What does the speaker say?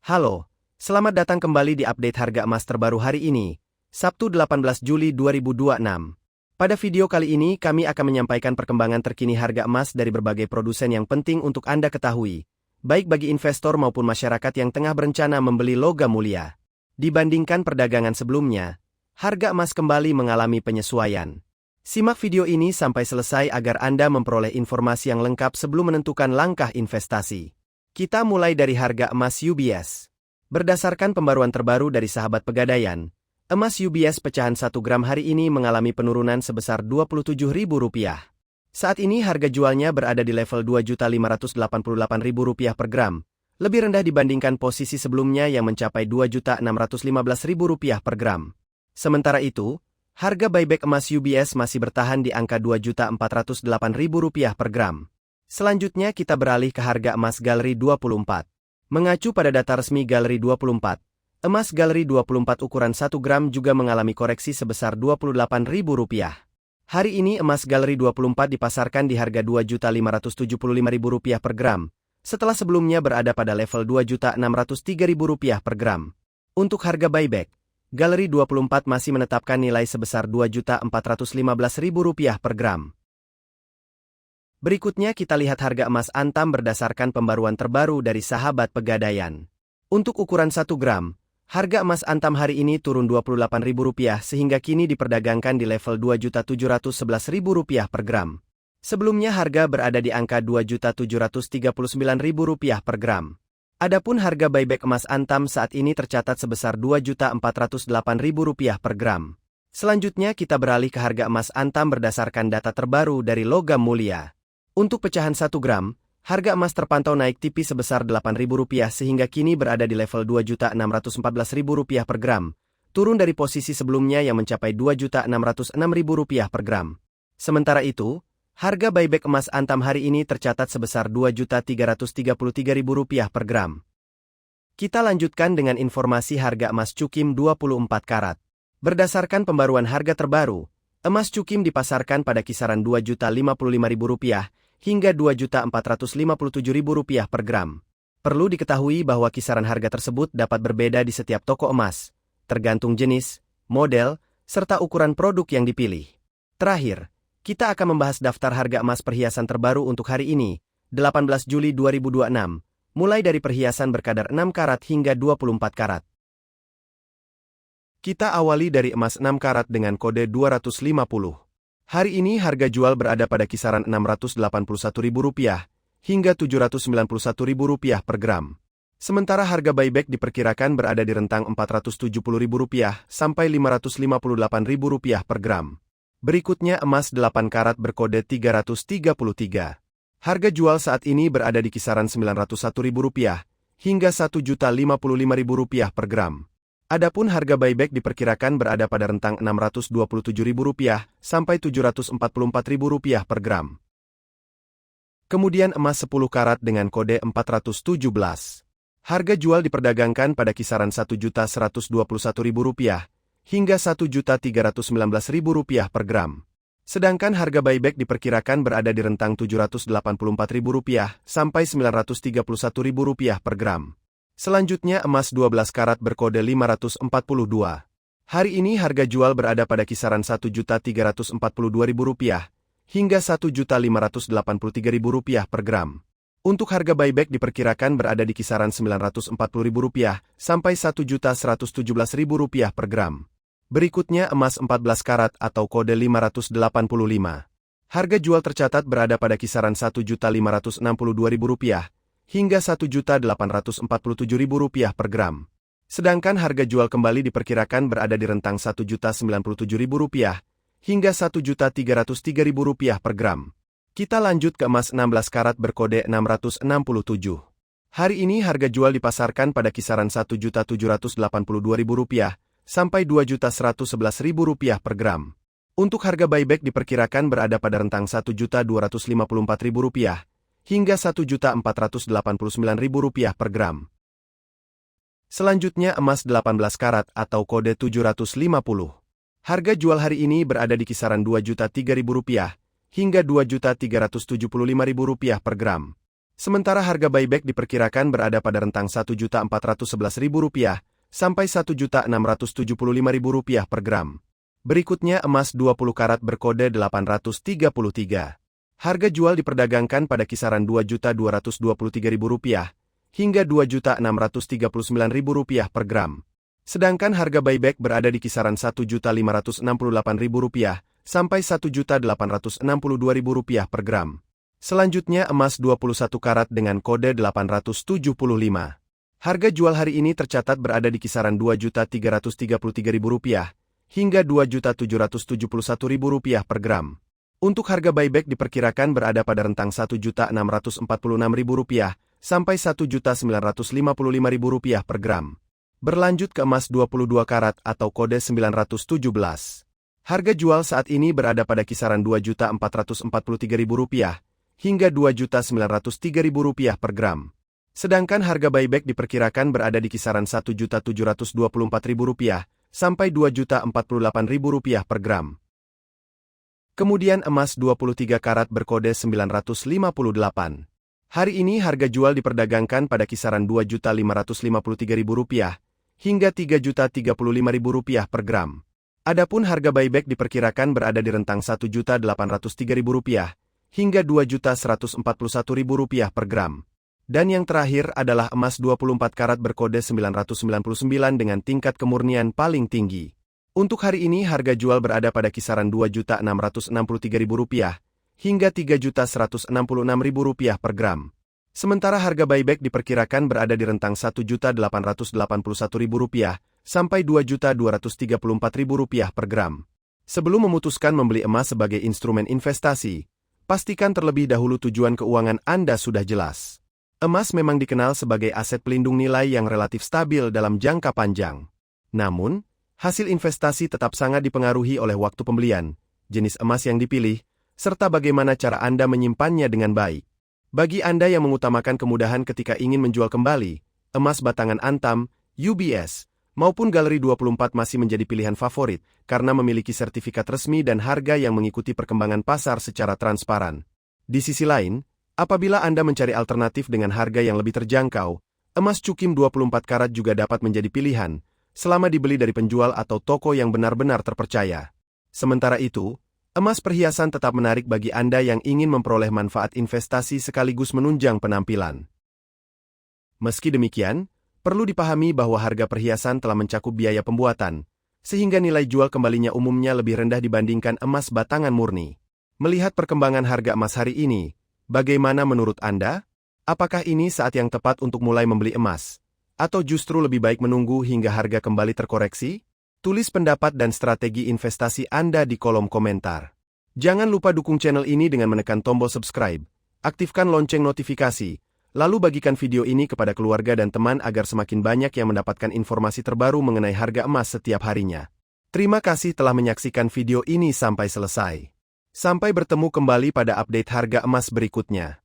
Halo, selamat datang kembali di update harga emas terbaru hari ini, Sabtu 18 Juli 2026. Pada video kali ini kami akan menyampaikan perkembangan terkini harga emas dari berbagai produsen yang penting untuk Anda ketahui, baik bagi investor maupun masyarakat yang tengah berencana membeli logam mulia. Dibandingkan perdagangan sebelumnya, harga emas kembali mengalami penyesuaian. Simak video ini sampai selesai agar Anda memperoleh informasi yang lengkap sebelum menentukan langkah investasi. Kita mulai dari harga emas UBS. Berdasarkan pembaruan terbaru dari Sahabat Pegadaian, emas UBS pecahan 1 gram hari ini mengalami penurunan sebesar Rp27.000. Saat ini harga jualnya berada di level Rp2.588.000 per gram, lebih rendah dibandingkan posisi sebelumnya yang mencapai Rp2.615.000 per gram. Sementara itu, harga buyback emas UBS masih bertahan di angka Rp2.408.000 per gram. Selanjutnya kita beralih ke harga emas Galeri 24. Mengacu pada data resmi Galeri 24, emas Galeri 24 ukuran 1 gram juga mengalami koreksi sebesar Rp28.000. Hari ini emas Galeri 24 dipasarkan di harga Rp2.575.000 per gram, setelah sebelumnya berada pada level Rp2.603.000 per gram. Untuk harga buyback, Galeri 24 masih menetapkan nilai sebesar Rp2.415.000 per gram. Berikutnya kita lihat harga emas antam berdasarkan pembaruan terbaru dari Sahabat Pegadaian. Untuk ukuran 1 gram, harga emas antam hari ini turun Rp28.000 sehingga kini diperdagangkan di level Rp2.711.000 per gram. Sebelumnya harga berada di angka Rp2.739.000 per gram. Adapun harga buyback emas antam saat ini tercatat sebesar Rp2.408.000 per gram. Selanjutnya kita beralih ke harga emas antam berdasarkan data terbaru dari Logam Mulia. Untuk pecahan 1 gram, harga emas terpantau naik tipis sebesar Rp8.000 sehingga kini berada di level Rp2.614.000 per gram, turun dari posisi sebelumnya yang mencapai Rp2.606.000 per gram. Sementara itu, harga buyback emas antam hari ini tercatat sebesar Rp2.333.000 per gram. Kita lanjutkan dengan informasi harga emas Cukim 24 karat. Berdasarkan pembaruan harga terbaru, emas Cukim dipasarkan pada kisaran Rp2.055.000 hingga Rp2.457.000 per gram. Perlu diketahui bahwa kisaran harga tersebut dapat berbeda di setiap toko emas, tergantung jenis, model, serta ukuran produk yang dipilih. Terakhir, kita akan membahas daftar harga emas perhiasan terbaru untuk hari ini, 18 Juli 2026, mulai dari perhiasan berkadar 6 karat hingga 24 karat. Kita awali dari emas 6 karat dengan kode 250. Hari ini harga jual berada pada kisaran Rp681.000 hingga Rp791.000 per gram. Sementara harga buyback diperkirakan berada di rentang Rp470.000 sampai Rp558.000 per gram. Berikutnya emas 8 karat berkode 333. Harga jual saat ini berada di kisaran Rp901.000 hingga Rp1.055.000 per gram. Adapun harga buyback diperkirakan berada pada rentang Rp627.000 sampai Rp744.000 per gram. Kemudian emas 10 karat dengan kode 417. Harga jual diperdagangkan pada kisaran Rp1.121.000 hingga Rp1.319.000 per gram. Sedangkan harga buyback diperkirakan berada di rentang Rp784.000 sampai Rp931.000 per gram. Selanjutnya emas 12 karat berkode 542. Hari ini harga jual berada pada kisaran Rp1.342.000 hingga Rp1.583.000 per gram. Untuk harga buyback diperkirakan berada di kisaran Rp940.000 sampai Rp1.117.000 per gram. Berikutnya emas 14 karat atau kode 585. Harga jual tercatat berada pada kisaran Rp1.562.000 hingga Rp1.847.000 per gram. Sedangkan harga jual kembali diperkirakan berada di rentang Rp1.097.000 hingga Rp1.303.000 per gram. Kita lanjut ke emas 16 karat berkode 667. Hari ini harga jual dipasarkan pada kisaran Rp1.782.000 sampai Rp2.111.000 per gram. Untuk harga buyback diperkirakan berada pada rentang Rp1.254.000 hingga Rp1.489.000 per gram. Selanjutnya emas 18 karat atau kode 750. Harga jual hari ini berada di kisaran Rp2.003.000 hingga Rp2.375.000 per gram. Sementara harga buyback diperkirakan berada pada rentang Rp1.411.000 sampai Rp1.675.000 per gram. Berikutnya emas 20 karat berkode 833. Harga jual diperdagangkan pada kisaran Rp2.223.000 hingga Rp2.639.000 per gram. Sedangkan harga buyback berada di kisaran Rp1.568.000 sampai Rp1.862.000 per gram. Selanjutnya emas 21 karat dengan kode 875. Harga jual hari ini tercatat berada di kisaran Rp2.333.000 hingga Rp2.771.000 per gram. Untuk harga buyback diperkirakan berada pada rentang Rp1.646.000 sampai Rp1.955.000 per gram. Berlanjut ke emas 22 karat atau kode 917. Harga jual saat ini berada pada kisaran Rp2.443.000 hingga Rp2.903.000 per gram. Sedangkan harga buyback diperkirakan berada di kisaran Rp1.724.000 sampai Rp2.048.000 per gram. Kemudian emas 23 karat berkode 958. Hari ini harga jual diperdagangkan pada kisaran Rp2.553.000 hingga Rp3.035.000 per gram. Adapun harga buyback diperkirakan berada di rentang Rp1.803.000 hingga Rp2.141.000 per gram. Dan yang terakhir adalah emas 24 karat berkode 999 dengan tingkat kemurnian paling tinggi. Untuk hari ini harga jual berada pada kisaran Rp2.663.000 hingga Rp3.166.000 per gram. Sementara harga buyback diperkirakan berada di rentang Rp1.881.000 sampai Rp2.234.000 per gram. Sebelum memutuskan membeli emas sebagai instrumen investasi, pastikan terlebih dahulu tujuan keuangan Anda sudah jelas. Emas memang dikenal sebagai aset pelindung nilai yang relatif stabil dalam jangka panjang. Namun, hasil investasi tetap sangat dipengaruhi oleh waktu pembelian, jenis emas yang dipilih, serta bagaimana cara Anda menyimpannya dengan baik. Bagi Anda yang mengutamakan kemudahan ketika ingin menjual kembali, emas batangan Antam, UBS, maupun Galeri 24 masih menjadi pilihan favorit karena memiliki sertifikat resmi dan harga yang mengikuti perkembangan pasar secara transparan. Di sisi lain, apabila Anda mencari alternatif dengan harga yang lebih terjangkau, emas cukim 24 karat juga dapat menjadi pilihan, selama dibeli dari penjual atau toko yang benar-benar terpercaya. Sementara itu, emas perhiasan tetap menarik bagi Anda yang ingin memperoleh manfaat investasi sekaligus menunjang penampilan. Meski demikian, perlu dipahami bahwa harga perhiasan telah mencakup biaya pembuatan, sehingga nilai jual kembalinya umumnya lebih rendah dibandingkan emas batangan murni. Melihat perkembangan harga emas hari ini, bagaimana menurut Anda? Apakah ini saat yang tepat untuk mulai membeli emas? Atau justru lebih baik menunggu hingga harga kembali terkoreksi? Tulis pendapat dan strategi investasi Anda di kolom komentar. Jangan lupa dukung channel ini dengan menekan tombol subscribe, aktifkan lonceng notifikasi, lalu bagikan video ini kepada keluarga dan teman agar semakin banyak yang mendapatkan informasi terbaru mengenai harga emas setiap harinya. Terima kasih telah menyaksikan video ini sampai selesai. Sampai bertemu kembali pada update harga emas berikutnya.